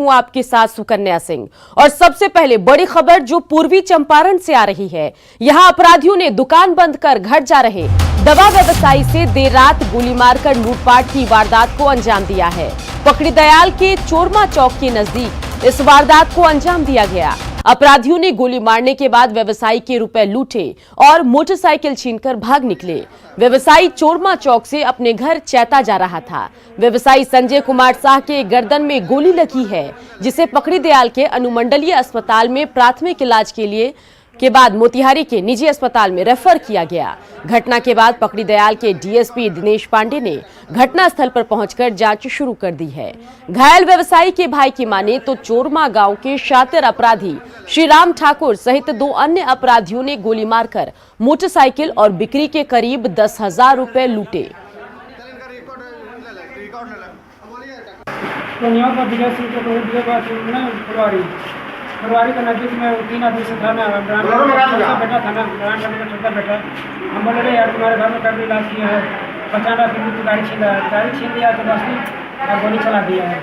हूं आपके साथ सुकन्या सिंह। और सबसे पहले बड़ी खबर जो पूर्वी चंपारण से आ रही है। यहां अपराधियों ने दुकान बंद कर घर जा रहे दवा व्यवसायी से देर रात गोली मारकर लूटपाट की वारदात को अंजाम दिया है। पकड़ी दयाल के चोरमा चौक के नजदीक इस वारदात को अंजाम दिया गया। अपराधियों ने गोली मारने के बाद व्यवसायी के रुपए लूटे और मोटरसाइकिल छीनकर भाग निकले। व्यवसायी चोरमा चौक से अपने घर चैता जा रहा था। व्यवसायी संजय कुमार शाह के गर्दन में गोली लगी है, जिसे पकड़ी दयाल के अनुमंडलीय अस्पताल में प्राथमिक इलाज के बाद मोतिहारी के निजी अस्पताल में रेफर किया गया। घटना के बाद पकड़ी दयाल के डीएसपी दिनेश पांडे ने घटनास्थल पर पहुंचकर जांच शुरू कर दी है। घायल व्यवसायी के भाई की माने तो चोरमा गांव के शातिर अपराधी श्रीराम ठाकुर सहित 2 अन्य अपराधियों ने गोली मारकर मोटरसाइकिल और बिक्री के करीब 10,000 रुपए लूटे। फरवरी के नजदीक में 3 आदमी से था ना, बैठा था ना, बैठा। हम बोले यार तुम्हारे घर में कर इलाज किया है, 50 लाख की गाड़ी छीन लिया तो बस और गोली चला दिया है।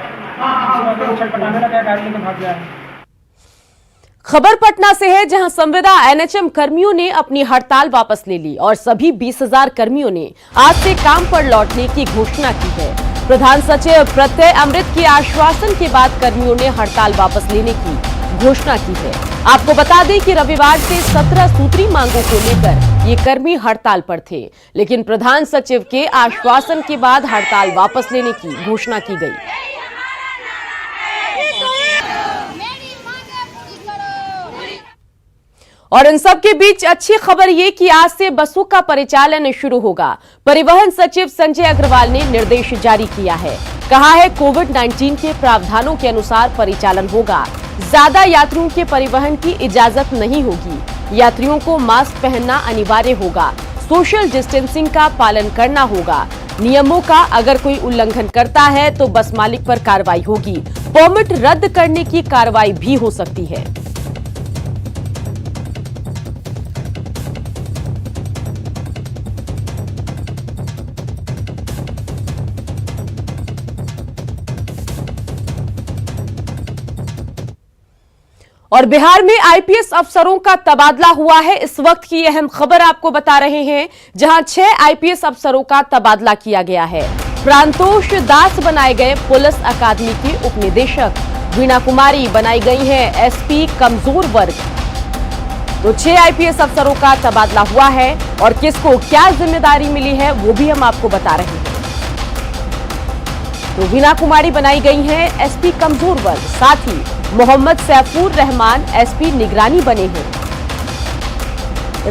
छटपटाने लगा, गाड़ी लेकर भाग गया है। खबर पटना से है, जहां संविदा एनएचएम कर्मियों ने अपनी हड़ताल वापस ले ली और सभी 20,000 कर्मियों ने आज से काम पर लौटने की घोषणा की है। प्रधान सचिव प्रत्यय अमृत के आश्वासन के बाद कर्मियों ने हड़ताल वापस लेने की घोषणा की है। आपको बता दें कि रविवार से 17 सूत्री मांगों को लेकर ये कर्मी हड़ताल पर थे, लेकिन प्रधान सचिव के आश्वासन के बाद हड़ताल वापस लेने की घोषणा की गई। और इन सब के बीच अच्छी खबर ये कि आज से बसों का परिचालन शुरू होगा। परिवहन सचिव संजय अग्रवाल ने निर्देश जारी किया है। कहा है कोविड-19 के प्रावधानों के अनुसार परिचालन होगा। ज्यादा यात्रियों के परिवहन की इजाजत नहीं होगी। यात्रियों को मास्क पहनना अनिवार्य होगा। सोशल डिस्टेंसिंग का पालन करना होगा। नियमों का अगर कोई उल्लंघन करता है तो बस मालिक पर कार्रवाई होगी। परमिट रद्द करने की कार्रवाई भी हो सकती है। और बिहार में आईपीएस अफसरों का तबादला हुआ है। इस वक्त की अहम खबर आपको बता रहे हैं, जहां 6 आईपीएस अफसरों का तबादला किया गया है। प्रांतोष दास बनाए गए पुलिस अकादमी की उप निदेशक। वीणा कुमारी बनाई गई हैं एसपी कमजोर वर्ग। तो 6 आईपीएस अफसरों का तबादला हुआ है और किसको क्या जिम्मेदारी मिली है वो भी हम आपको बता रहे हैं। तो वीणा कुमारी बनाई गई हैं एसपी कमजोर वर्ग, साथ ही मोहम्मद सैफुर रहमान एसपी निगरानी बने हैं।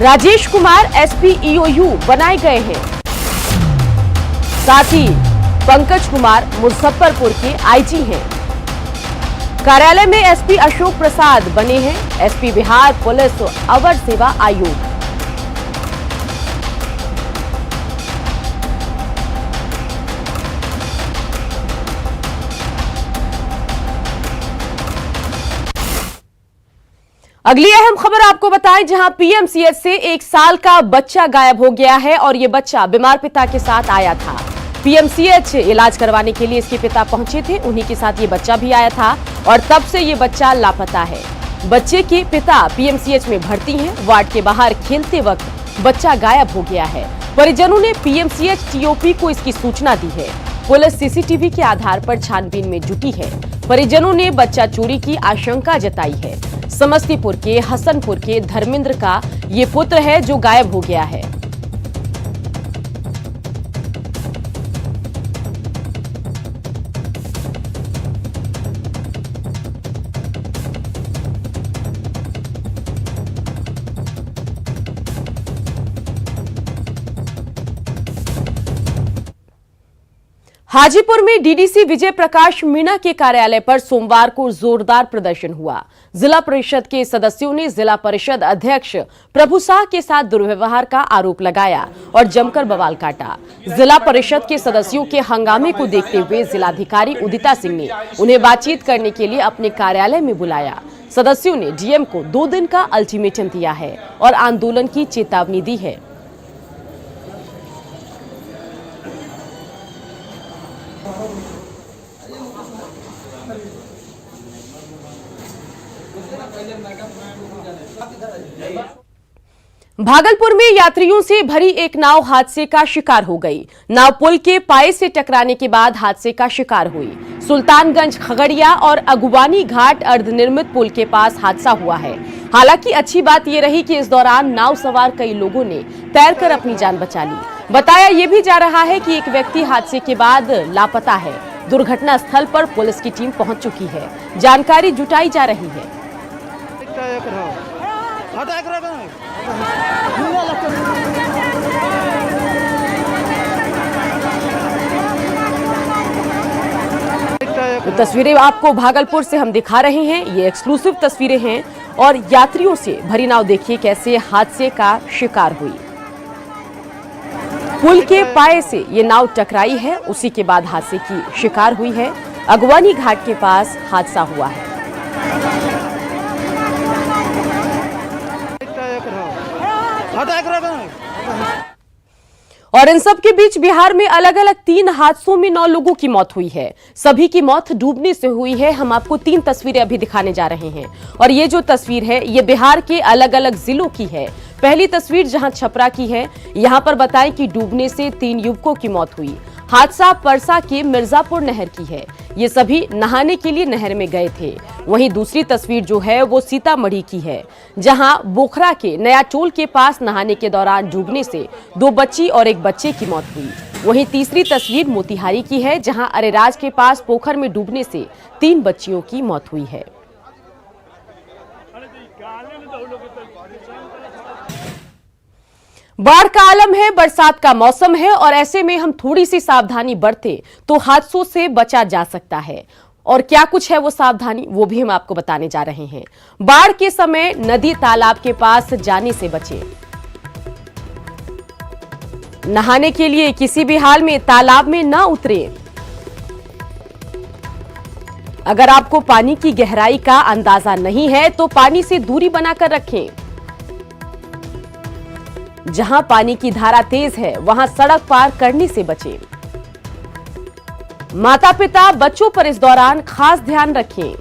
राजेश कुमार एसपी ईओयू बनाए गए हैं। साथ ही पंकज कुमार मुजफ्फरपुर के आईजी हैं। कार्यालय में एसपी अशोक प्रसाद बने हैं एसपी बिहार पुलिस अवर सेवा आयोग। अगली अहम खबर आपको बताएं, जहां पीएमसीएच से 1 साल का बच्चा गायब हो गया है और यह बच्चा बीमार पिता के साथ आया था। पीएमसीएच इलाज करवाने के लिए इसके पिता पहुंचे थे, उन्हीं के साथ ये बच्चा भी आया था और तब से ये बच्चा लापता है। बच्चे के पिता पीएमसीएच में भर्ती हैं। वार्ड के बाहर खेलते वक्त बच्चा गायब हो गया है। परिजनों ने पीएमसीएच टीओपी को इसकी सूचना दी है। पुलिस सीसीटीवी के आधार पर छानबीन में जुटी है। परिजनों ने बच्चा चोरी की आशंका जताई है। समस्तीपुर के हसनपुर के धर्मेंद्र का ये पुत्र है जो गायब हो गया है। हाजीपुर में डीडीसी विजय प्रकाश मीणा के कार्यालय पर सोमवार को जोरदार प्रदर्शन हुआ। जिला परिषद के सदस्यों ने जिला परिषद अध्यक्ष प्रभु शाह के साथ दुर्व्यवहार का आरोप लगाया और जमकर बवाल काटा। जिला परिषद के सदस्यों के हंगामे को देखते हुए जिलाधिकारी उदिता सिंह ने उन्हें बातचीत करने के लिए अपने कार्यालय में बुलाया। सदस्यों ने डीएम को 2 दिन का अल्टीमेटम दिया है और आंदोलन की चेतावनी दी है। भागलपुर में यात्रियों से भरी एक नाव हादसे का शिकार हो गई। नाव पुल के पाए से टकराने के बाद हादसे का शिकार हुई। सुल्तानगंज, खगड़िया और अगुवानी घाट अर्धनिर्मित पुल के पास हादसा हुआ है। हालांकि अच्छी बात यह रही कि इस दौरान नाव सवार कई लोगों ने तैरकर अपनी जान बचा ली। बताया यह भी जा रहा है कि एक व्यक्ति हादसे के बाद लापता है। दुर्घटना स्थल पर पुलिस की टीम पहुंच चुकी है। जानकारी जुटाई जा रही है। तो तस्वीरें आपको भागलपुर से हम दिखा रहे हैं। ये एक्सक्लूसिव तस्वीरें हैं और यात्रियों से भरी नाव देखिए कैसे हादसे का शिकार हुई। पुल के पाए से ये नाव टकराई है, उसी के बाद हादसे की शिकार हुई है। अगवानी घाट के पास हादसा हुआ है। और इन सब के बीच बिहार में अलग अलग 3 हादसों में 9 लोगों की मौत हुई है। सभी की मौत डूबने से हुई है। हम आपको 3 तस्वीरें अभी दिखाने जा रहे हैं और ये जो तस्वीर है ये बिहार के अलग अलग जिलों की है। पहली तस्वीर जहां छपरा की है, यहां पर बताएं कि डूबने से 3 युवकों की मौत हुई। हादसा परसा के मिर्जापुर नहर की है। ये सभी नहाने के लिए नहर में गए थे। वहीं दूसरी तस्वीर जो है वो सीतामढ़ी की है, जहां बोखरा के नया टोल के पास नहाने के दौरान डूबने से 2 बच्ची और 1 बच्चे की मौत हुई। वहीं तीसरी तस्वीर मोतिहारी की है, जहां अरेराज के पास पोखर में डूबने से 3 बच्चियों की मौत हुई है। बाढ़ का आलम है, बरसात का मौसम है और ऐसे में हम थोड़ी सी सावधानी बरतें तो हादसों से बचा जा सकता है। और क्या कुछ है वो सावधानी, वो भी हम आपको बताने जा रहे हैं। बाढ़ के समय नदी तालाब के पास जाने से बचें। नहाने के लिए किसी भी हाल में तालाब में न उतरें। अगर आपको पानी की गहराई का अंदाजा नहीं है तो पानी से दूरी बनाकर रखें। जहां पानी की धारा तेज है वहां सड़क पार करने से बचें। माता पिता बच्चों पर इस दौरान खास ध्यान रखें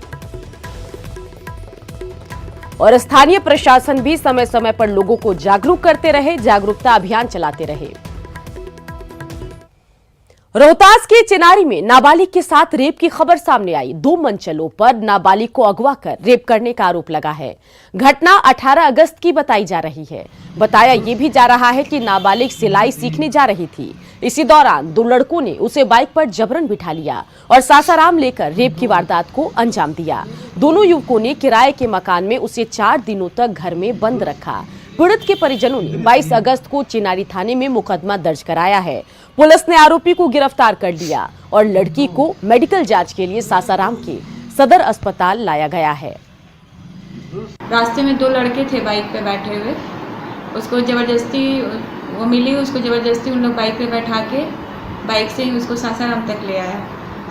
और स्थानीय प्रशासन भी समय समय पर लोगों को जागरूक करते रहे, जागरूकता अभियान चलाते रहे। रोहतास के चिनारी में नाबालिग के साथ रेप की खबर सामने आई। 2 मंचलों पर नाबालिग को अगवा कर रेप करने का आरोप लगा है। घटना 18 अगस्त की बताई जा रही है। बताया यह भी जा रहा है कि नाबालिग सिलाई सीखने जा रही थी। इसी दौरान 2 लड़कों ने उसे बाइक पर जबरन बिठा लिया और सासाराम लेकर रेप की वारदात को अंजाम दिया। दोनों युवकों ने किराए के मकान में उसे 4 दिनों तक घर में बंद रखा। पीड़ित के परिजनों ने 22 अगस्त को चिनारी थाने में मुकदमा दर्ज कराया है। पुलिस ने आरोपी को गिरफ्तार कर लिया और लड़की को मेडिकल जांच के लिए सासाराम के सदर अस्पताल लाया गया है। रास्ते में 2 लड़के थे बाइक पे बैठे हुए, उसको जबरदस्ती वो मिली, उसको जबरदस्ती उन लोग बाइक पे बैठा के बाइक से ही उसको सासाराम तक ले आया।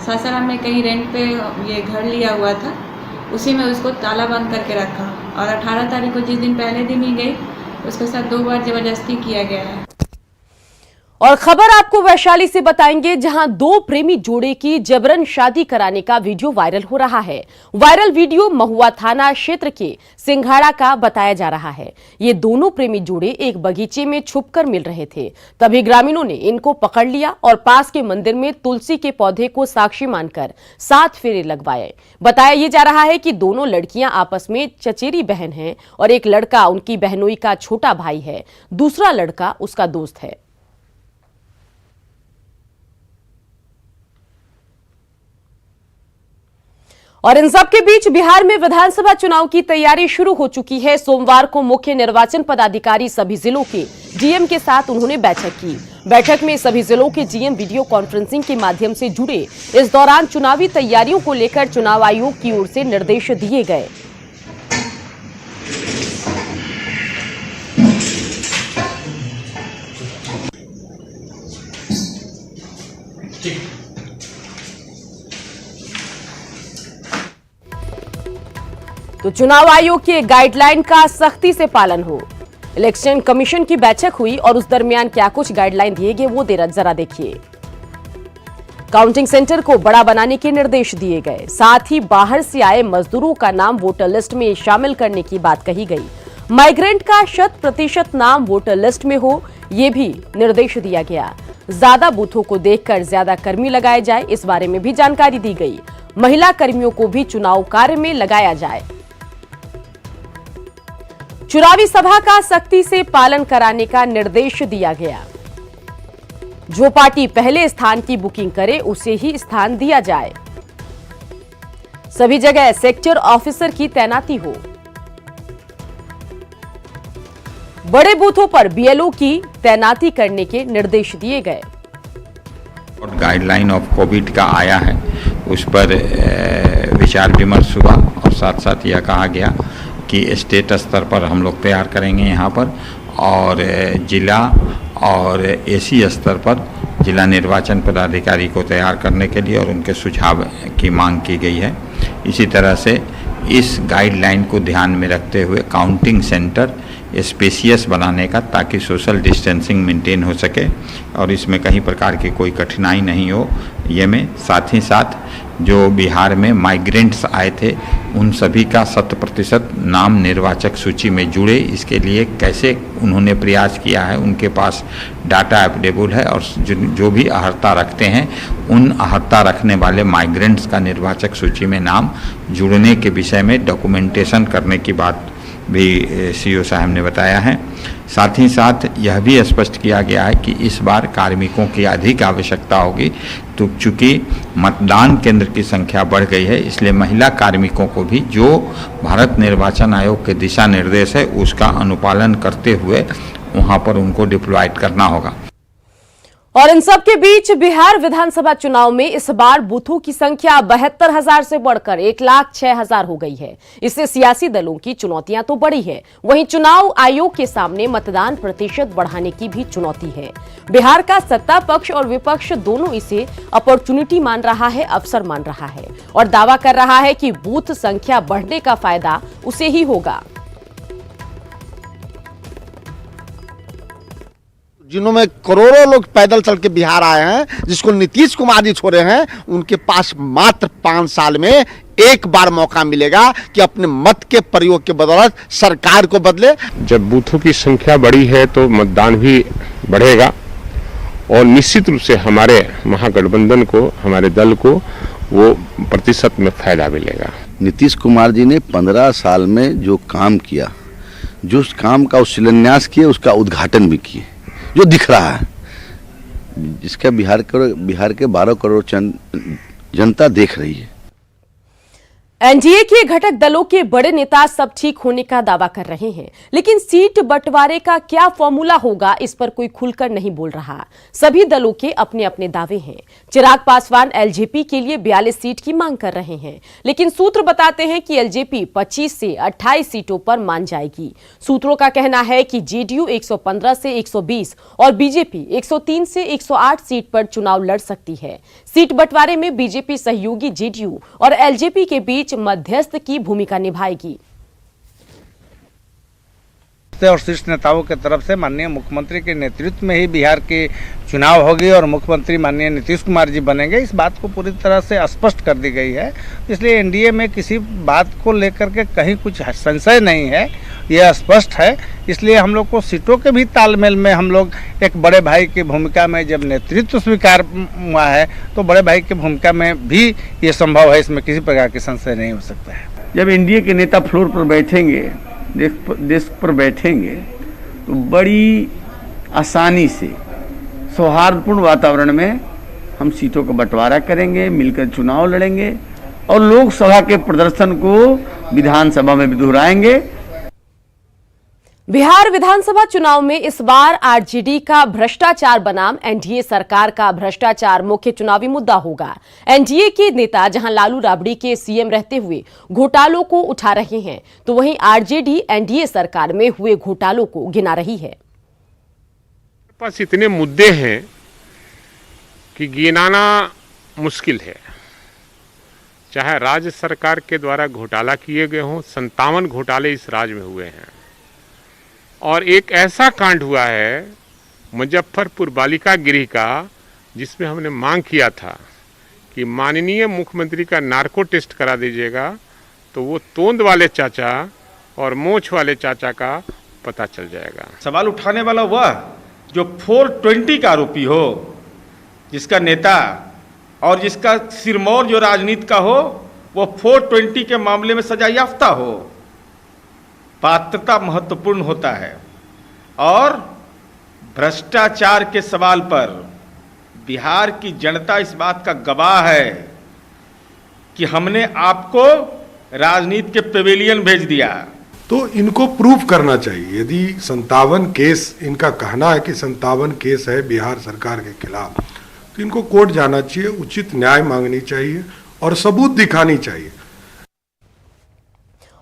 सासाराम में कहीं रेंट पे ये घर लिया हुआ था, उसी में उसको ताला बंद करके रखा और 18 तारीख को जिस दिन पहले दिन ही गई उसके साथ 2 बार जबरदस्ती किया गया है। और खबर आपको वैशाली से बताएंगे, जहां 2 प्रेमी जोड़े की जबरन शादी कराने का वीडियो वायरल हो रहा है। वायरल वीडियो महुआ थाना क्षेत्र के सिंघाड़ा का बताया जा रहा है। ये दोनों प्रेमी जोड़े एक बगीचे में छुपकर मिल रहे थे। तभी ग्रामीणों ने इनको पकड़ लिया और पास के मंदिर में तुलसी के पौधे को साक्षी मानकर 7 फेरे लगवाए। बताया यह जा रहा है कि दोनों लड़कियां आपस में चचेरी बहन हैं और एक लड़का उनकी बहनोई का छोटा भाई है, दूसरा लड़का उसका दोस्त है। और इन सब के बीच बिहार में विधानसभा चुनाव की तैयारी शुरू हो चुकी है। सोमवार को मुख्य निर्वाचन पदाधिकारी सभी जिलों के जीएम के साथ उन्होंने बैठक की। बैठक में सभी जिलों के जीएम वीडियो कॉन्फ्रेंसिंग के माध्यम से जुड़े। इस दौरान चुनावी तैयारियों को लेकर चुनाव आयोग की ओर से निर्देश दिए गए। तो चुनाव आयोग के गाइडलाइन का सख्ती से पालन हो। इलेक्शन कमीशन की बैठक हुई और उस दरमियान क्या कुछ गाइडलाइन दिए गए वो जरा देखिए। काउंटिंग सेंटर को बड़ा बनाने के निर्देश दिए गए। साथ ही बाहर से आए मजदूरों का नाम वोटर लिस्ट में शामिल करने की बात कही गई। माइग्रेंट का 100% नाम वोटर लिस्ट में हो, ये भी निर्देश दिया गया। ज्यादा बूथों को देखकर ज्यादा कर्मी लगाए जाए, इस बारे में भी जानकारी दी गई। महिला कर्मियों को भी चुनाव कार्य में लगाया जाए। चुनावी सभा का सख्ती से पालन कराने का निर्देश दिया गया। जो पार्टी पहले स्थान की बुकिंग करे उसे ही स्थान दिया जाए। सभी जगह सेक्टर ऑफिसर की तैनाती हो। बड़े बूथों पर बीएलओ की तैनाती करने के निर्देश दिए गए। और गाइडलाइन ऑफ कोविड का आया है, उस पर विचार विमर्श हुआ और साथ साथ यह कहा गया कि स्टेट स्तर पर हम लोग तैयार करेंगे यहाँ पर, और जिला और एसी स्तर पर जिला निर्वाचन पदाधिकारी को तैयार करने के लिए और उनके सुझाव की मांग की गई है। इसी तरह से इस गाइडलाइन को ध्यान में रखते हुए काउंटिंग सेंटर स्पेसियस बनाने का, ताकि सोशल डिस्टेंसिंग मेंटेन हो सके और इसमें कहीं प्रकार की कोई कठिनाई नहीं हो। ये में साथ ही साथ जो बिहार में माइग्रेंट्स आए थे उन सभी का 100% नाम निर्वाचक सूची में जुड़े, इसके लिए कैसे उन्होंने प्रयास किया है, उनके पास डाटा अवेलेबल है और जो भी अहर्ता रखते हैं उन अहर्ता रखने वाले माइग्रेंट्स का निर्वाचक सूची में नाम जुड़ने के विषय में डॉक्यूमेंटेशन करने की बात भी सीओ साहब ने बताया है। साथ ही साथ यह भी स्पष्ट किया गया है कि इस बार कार्मिकों की अधिक आवश्यकता होगी, तो चूंकि मतदान केंद्र की संख्या बढ़ गई है, इसलिए महिला कार्मिकों को भी जो भारत निर्वाचन आयोग के दिशा निर्देश है उसका अनुपालन करते हुए वहां पर उनको डिप्लॉयड करना होगा। और इन सब के बीच बिहार विधानसभा चुनाव में इस बार बूथों की संख्या 72,000 से बढ़कर 1,06,000 हो गई है। इससे सियासी दलों की चुनौतियां तो बढ़ी है, वहीं चुनाव आयोग के सामने मतदान प्रतिशत बढ़ाने की भी चुनौती है। बिहार का सत्ता पक्ष और विपक्ष दोनों इसे अपॉर्चुनिटी मान रहा है, अवसर मान रहा है और दावा कर रहा है कि बूथ संख्या बढ़ने का फायदा उसे ही होगा। जिन्होंने करोड़ों लोग पैदल चल के बिहार आए हैं, जिसको नीतीश कुमार जी छोड़े हैं, उनके पास मात्र 5 साल में एक बार मौका मिलेगा कि अपने मत के प्रयोग के बदौलत सरकार को बदले। जब बूथों की संख्या बढ़ी है तो मतदान भी बढ़ेगा और निश्चित रूप से हमारे महागठबंधन को, हमारे दल को वो प्रतिशत में फायदा मिलेगा। नीतीश कुमार जी ने 15 साल में जो काम किया, जो काम का शिलान्यास किए, उसका उद्घाटन भी किए, जो दिख रहा है, जिसका बिहार के 12 करोड़ जनता देख रही है। एनडीए के घटक दलों के बड़े नेता सब ठीक होने का दावा कर रहे हैं, लेकिन सीट बंटवारे का क्या फॉर्मूला होगा, इस पर कोई खुलकर नहीं बोल रहा। सभी दलों के अपने अपने दावे हैं। चिराग पासवान एलजेपी के लिए 42 सीट की मांग कर रहे हैं, लेकिन सूत्र बताते हैं कि एलजेपी 25 से 28 सीटों पर मान जाएगी। सूत्रों का कहना है कि जेडीयू 115 से 120 और बीजेपी 103 से 108 सीट पर चुनाव लड़ सकती है। सीट बंटवारे में बीजेपी सहयोगी जेडीयू और एलजेपी के बीच मध्यस्थ की भूमिका निभाएगी। और शीर्ष नेताओं के तरफ से माननीय मुख्यमंत्री के नेतृत्व में ही बिहार की चुनाव होगी और मुख्यमंत्री माननीय नीतीश कुमार जी बनेंगे, इस बात को पूरी तरह से स्पष्ट कर दी गई है। इसलिए एनडीए में किसी बात को लेकर के कहीं कुछ संशय नहीं है, यह स्पष्ट है। इसलिए हम लोग को सीटों के भी तालमेल में हम लोग एक बड़े भाई की भूमिका में, जब नेतृत्व स्वीकार हुआ है तो बड़े भाई की भूमिका में भी ये संभव है, इसमें किसी प्रकार की संशय नहीं हो सकता है। जब एनडीए के नेता फ्लोर पर बैठेंगे, डेस्क पर बैठेंगे, तो बड़ी आसानी से सौहार्दपूर्ण वातावरण में हम सीटों का बंटवारा करेंगे, मिलकर चुनाव लड़ेंगे और लोकसभा के प्रदर्शन को विधानसभा में भी दोहराएंगे। बिहार विधानसभा चुनाव में इस बार आरजेडी का भ्रष्टाचार बनाम एनडीए सरकार का भ्रष्टाचार मुख्य चुनावी मुद्दा होगा। एनडीए के नेता जहां लालू राबड़ी के सीएम रहते हुए घोटालों को उठा रहे हैं, तो वहीं आरजेडी एनडीए सरकार में हुए घोटालों को गिना रही है। पास इतने मुद्दे हैं कि गिनाना मुश्किल है। चाहे राज्य सरकार के द्वारा घोटाला किए गए हों, 57 घोटाले इस राज्य में हुए हैं और एक ऐसा कांड हुआ है मुजफ्फरपुर बालिका गृह का, जिसमें हमने मांग किया था कि माननीय मुख्यमंत्री का नार्को टेस्ट करा दीजिएगा तो वो तोंद वाले चाचा और मोछ वाले चाचा का पता चल जाएगा। सवाल उठाने वाला वह जो 420 का आरोपी हो, जिसका नेता और जिसका सिरमौर जो राजनीति का हो वो 420 के मामले में सजा याफ्ता हो। पात्रता महत्वपूर्ण होता है और भ्रष्टाचार के सवाल पर बिहार की जनता इस बात का गवाह है कि हमने आपको राजनीति के पेवेलियन भेज दिया। तो इनको प्रूफ करना चाहिए। यदि 57 केस, इनका कहना है कि 57 केस है बिहार सरकार के खिलाफ, तो इनको कोर्ट जाना चाहिए, उचित न्याय मांगनी चाहिए और सबूत दिखानी चाहिए।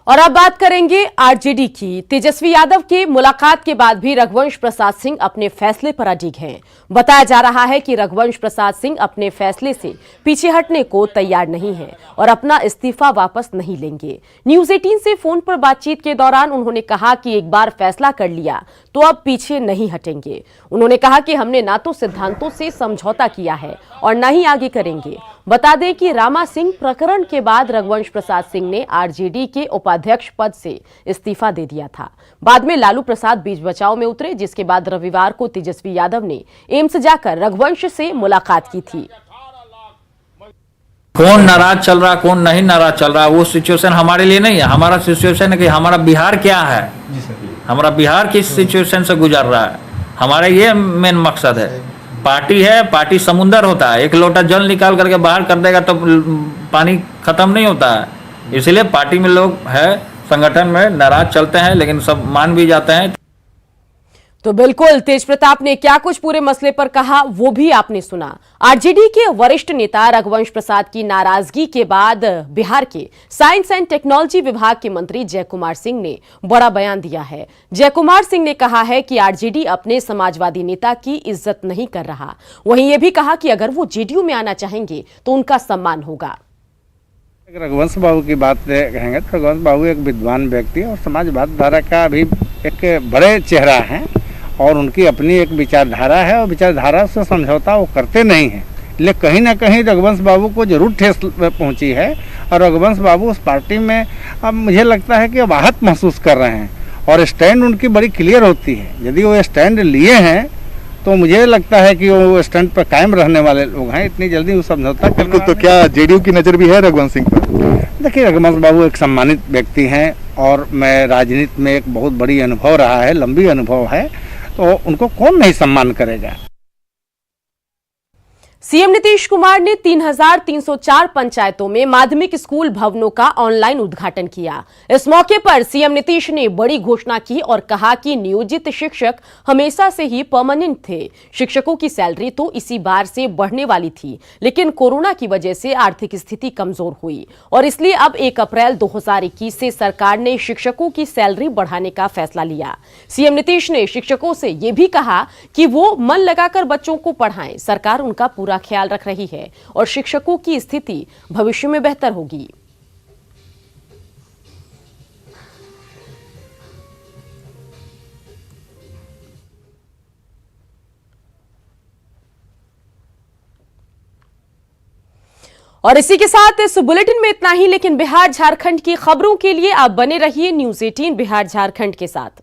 और अब बात करेंगे आरजेडी की। तेजस्वी यादव की मुलाकात के बाद भी रघुवंश प्रसाद सिंह अपने फैसले पर अडिग हैं। बताया जा रहा है कि रघुवंश प्रसाद सिंह अपने फैसले से पीछे हटने को तैयार नहीं हैं और अपना इस्तीफा वापस नहीं लेंगे। न्यूज 18 से फोन पर बातचीत के दौरान उन्होंने कहा कि एक बार फैसला कर लिया तो अब पीछे नहीं हटेंगे। उन्होंने कहा कि हमने ना तो सिद्धांतों से समझौता किया है और न ही आगे करेंगे। बता दें कि रामा सिंह प्रकरण के बाद रघुवंश प्रसाद सिंह ने आरजेडी के उपाध्यक्ष पद से इस्तीफा दे दिया था। बाद में लालू प्रसाद बीच बचाव में उतरे, जिसके बाद रविवार को तेजस्वी यादव ने एम्स जाकर रघुवंश से मुलाकात की थी। कौन नाराज चल रहा, कौन नहीं नाराज चल रहा, वो सिचुएशन हमारे लिए नहीं है। हमारा सिचुएशन है कि हमारा बिहार क्या है, हमारा बिहार किस सिचुएशन से गुजर रहा है, हमारा ये मेन मकसद है। पार्टी है, पार्टी समुंदर होता है, एक लोटा जल निकाल करके बाहर कर देगा तो पानी खत्म नहीं होता है। इसलिए पार्टी में लोग है, संगठन में नाराज चलते हैं, लेकिन सब मान भी जाते हैं। तो बिल्कुल तेज प्रताप ने क्या कुछ पूरे मसले पर कहा वो भी आपने सुना। आरजेडी के वरिष्ठ नेता रघुवंश प्रसाद की नाराजगी के बाद बिहार के साइंस एंड टेक्नोलॉजी विभाग के मंत्री जय कुमार सिंह ने बड़ा बयान दिया है। जय कुमार सिंह ने कहा है कि आरजेडी अपने समाजवादी नेता की इज्जत नहीं कर रहा। वहीं ये भी कहा कि अगर वो जेडीयू में आना चाहेंगे तो उनका सम्मान होगा। रघुवंश बाबू की बात कहेंगे तो रघुवंश बाबू एक विद्वान व्यक्ति और समाजवाद धारा का भी एक बड़े चेहरा है और उनकी अपनी एक विचारधारा है और विचारधारा से समझौता वो करते नहीं हैं। लेकिन कहीं ना कहीं रघुवंश बाबू को जरूर ठेस पहुंची है और रघुवंश बाबू उस पार्टी में अब मुझे लगता है कि वाहत महसूस कर रहे हैं और स्टैंड उनकी बड़ी क्लियर होती है। यदि वो स्टैंड लिए हैं तो मुझे लगता है कि वो स्टैंड पर कायम रहने वाले लोग हैं। इतनी जल्दी वो समझौता बिल्कुल। तो क्या जेडीयू की नज़र भी है रघुवंश सिंह पर? देखिए, रघुवंश बाबू एक सम्मानित व्यक्ति हैं और मैं राजनीति में एक बहुत बड़ी अनुभव रहा है, लंबी अनुभव है, तो उनको कौन नहीं सम्मान करेगा। सीएम नीतीश कुमार ने 3,304 पंचायतों में माध्यमिक स्कूल भवनों का ऑनलाइन उद्घाटन किया। इस मौके पर सीएम नीतीश ने बड़ी घोषणा की और कहा कि नियोजित शिक्षक हमेशा से ही परमानेंट थे। शिक्षकों की सैलरी तो इसी बार से बढ़ने वाली थी, लेकिन कोरोना की वजह से आर्थिक स्थिति कमजोर हुई और इसलिए अब 1 अप्रैल 2021 से सरकार ने शिक्षकों की सैलरी बढ़ाने का फैसला लिया। सीएम नीतीश ने शिक्षकों से यह भी कहा कि वो मन लगाकर बच्चों को पढ़ाएं। सरकार उनका पूरा ख्याल रख रही है और शिक्षकों की स्थिति भविष्य में बेहतर होगी। और इसी के साथ इस बुलेटिन में इतना ही, लेकिन बिहार झारखंड की खबरों के लिए आप बने रहिए न्यूज 18 बिहार झारखंड के साथ।